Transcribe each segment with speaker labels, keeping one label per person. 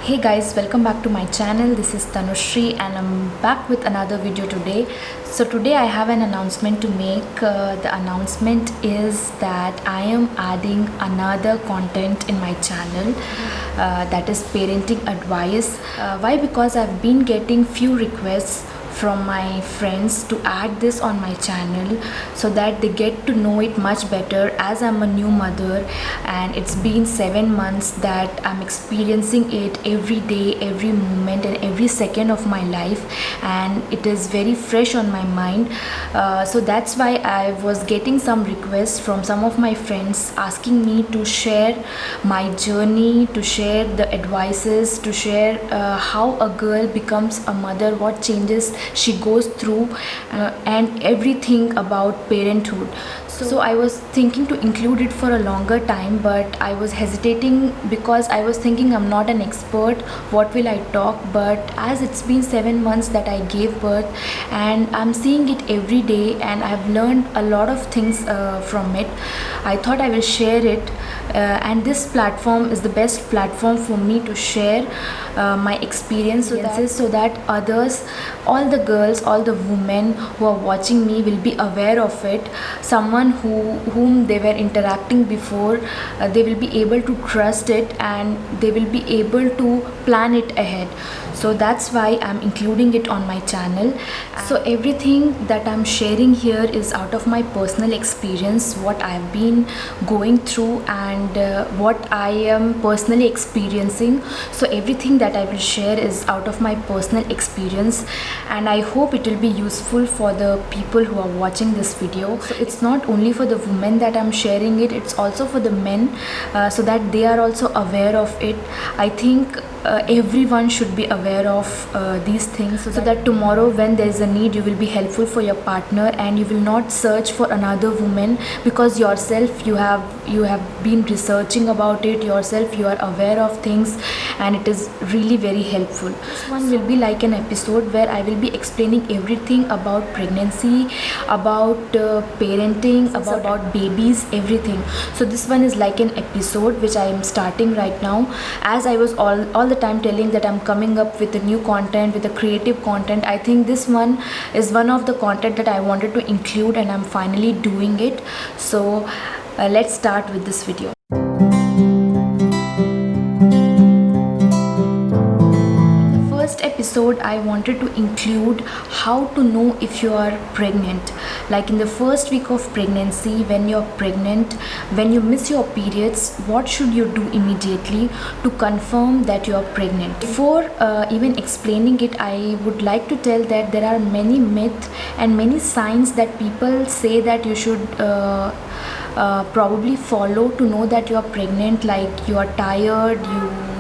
Speaker 1: Hey guys, welcome back to my channel. This is Tanushri and I'm back with another video today. So today I have an announcement to make. The announcement is that I am adding another content in my channel, that is parenting advice. Why? Because I've been getting few requests from my friends to add this on my channel so that they get to know it much better, as I'm a new mother and it's been 7 months that I'm experiencing it every day, every moment and every second of my life, and it is very fresh on my mind. So that's why I was getting some requests from some of my friends asking me to share my journey, to share the advices, to share how a girl becomes a mother, what changes she goes through, and everything about parenthood. So I was thinking to include it for a longer time, but I was hesitating because I was thinking I'm not an expert, what will I talk? But as it's been 7 months that I gave birth and I'm seeing it every day and I've learned a lot of things from it, I thought I will share it. And this platform is the best platform for me to share my experiences, so that others, all the girls, all the women who are watching me will be aware of it. Someone whom they were interacting before, they will be able to trust it and they will be able to plan it ahead. So that's why I'm including it on my channel. So everything that I'm sharing here is out of my personal experience, what I've been going through and what I am personally experiencing. So everything that I will share is out of my personal experience, and I hope it will be useful for the people who are watching this video. So it's not only for the women that I'm sharing it, it's also for the men, so that they are also aware of it. I think everyone should be aware of these things, so that tomorrow when there is a need, you will be helpful for your partner and you will not search for another woman, because yourself you have been researching about it yourself, you are aware of things, and it is really very helpful. This one will be like an episode where I will be explaining everything about pregnancy, about parenting, about babies, everything. So this one is like an episode which I am starting right now, as I was all the time telling that I'm coming up with a new content, with a creative content. I think this one is one of the content that I wanted to include and I'm finally doing it. So let's start with this video. Episode I wanted to include how to know if you are pregnant. Like in the first week of pregnancy, when you're pregnant, when you miss your periods, what should you do immediately to confirm that you're pregnant? Before even explaining it, I would like to tell that there are many myths and many signs that people say that you should probably follow to know that you are pregnant. Like you are tired,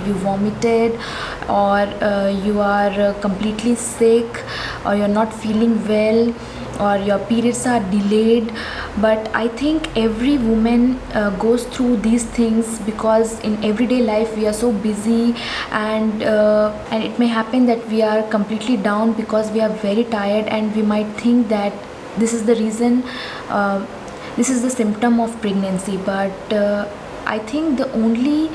Speaker 1: you vomited, or you are completely sick, or you're not feeling well, or your periods are delayed. But I think every woman goes through these things, because in everyday life we are so busy, and it may happen that we are completely down because we are very tired, and we might think that this is the reason, this is the symptom of pregnancy. But I think the only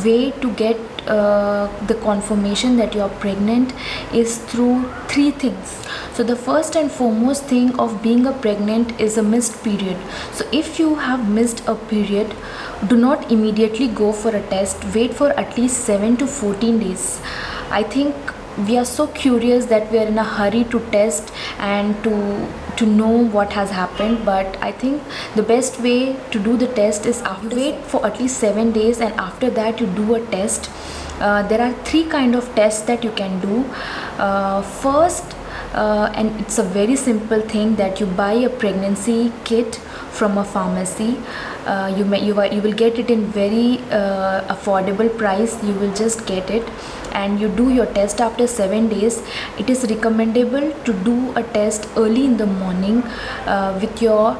Speaker 1: way to get the confirmation that you are pregnant is through 3 things. So the first and foremost thing of being a pregnant is a missed period. So if you have missed a period, do not immediately go for a test. Wait for at least 7 to 14 days. I think we are so curious that we are in a hurry to test and to know what has happened, but I think the best way to do the test is after wait for at least 7 days, and after that you do a test. There are 3 kind of tests that you can do. First, and it's a very simple thing, that you buy a pregnancy kit from a pharmacy. You will get it in very affordable price. You will just get it and you do your test after 7 days. It is recommendable to do a test early in the morning with your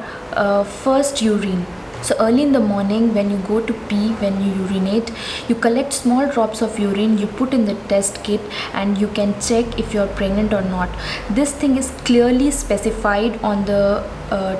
Speaker 1: first urine. So early in the morning, when you go to pee, when you urinate, you collect small drops of urine, you put in the test kit, and you can check if you're pregnant or not. This thing is clearly specified on the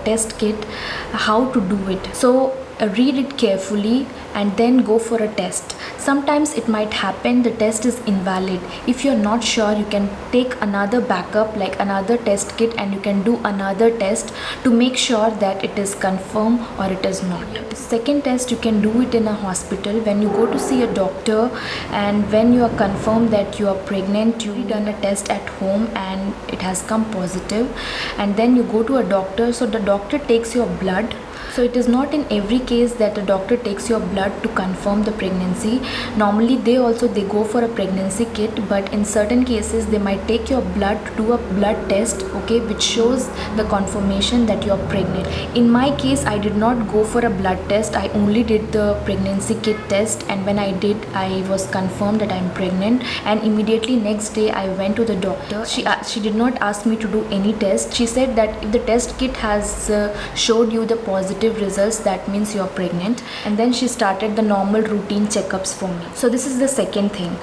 Speaker 1: test kit how to do it. So read it carefully and then go for a test. Sometimes it might happen the test is invalid. If you're not sure, you can take another backup, like another test kit, and you can do another test to make sure that it is confirmed or it is not. Second test, you can do it in a hospital when you go to see a doctor, and when you are confirmed that you are pregnant, you done a test at home and it has come positive, and then you go to a doctor. So the doctor takes your blood. So it is not in every case that a doctor takes your blood to confirm the pregnancy. Normally they go for a pregnancy kit, but in certain cases they might take your blood to do a blood test, okay, which shows the confirmation that you are pregnant. In my case, I did not go for a blood test. I only did the pregnancy kit test, and when I did, I was confirmed that I am pregnant, and immediately next day I went to the doctor. She did not ask me to do any test. She said that if the test kit has showed you the positive results, that means you're pregnant. And then she started the normal routine checkups for me. So this is the second thing.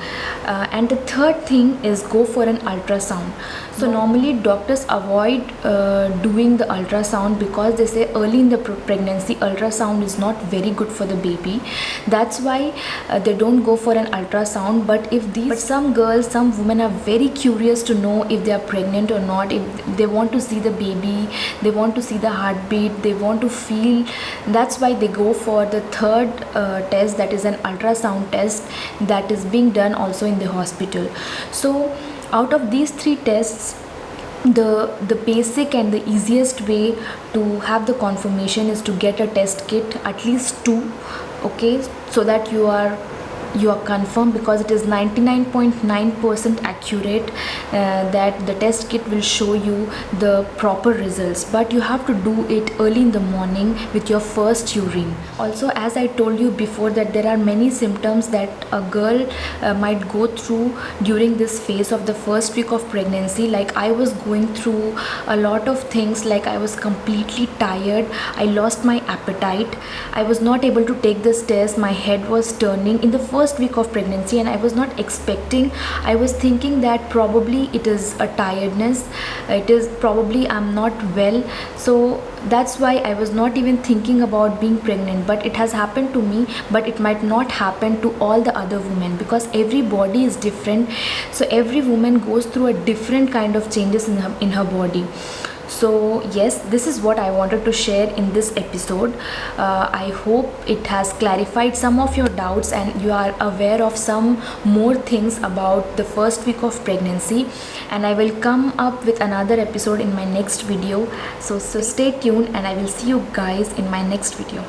Speaker 1: And the third thing is go for an ultrasound. So normally doctors avoid doing the ultrasound because they say early in the pregnancy ultrasound is not very good for the baby. That's why they don't go for an ultrasound. But some women are very curious to know if they are pregnant or not, if they want to see the baby, they want to see the heartbeat, they want to feel. That's why they go for the third test, that is an ultrasound test that is being done also in the hospital. So out of these three tests, the basic and the easiest way to have the confirmation is to get a test kit, at least 2, okay, so that you are confirmed, because it is 99.9% accurate that the test kit will show you the proper results. But you have to do it early in the morning with your first urine. Also, as I told you before, that there are many symptoms that a girl might go through during this phase of the first week of pregnancy. Like I was going through a lot of things, like I was completely tired, I lost my appetite, I was not able to take the stairs, my head was turning in the first week of pregnancy, and I was not expecting. I was thinking that probably it is a tiredness, it is probably I'm not well. So that's why I was not even thinking about being pregnant. But it has happened to me, but it might not happen to all the other women, because every body is different. So every woman goes through a different kind of changes in her body. So yes, this is what I wanted to share in this episode. I hope it has clarified some of your doubts and you are aware of some more things about the first week of pregnancy. And I will come up with another episode in my next video. So stay tuned, and I will see you guys in my next video.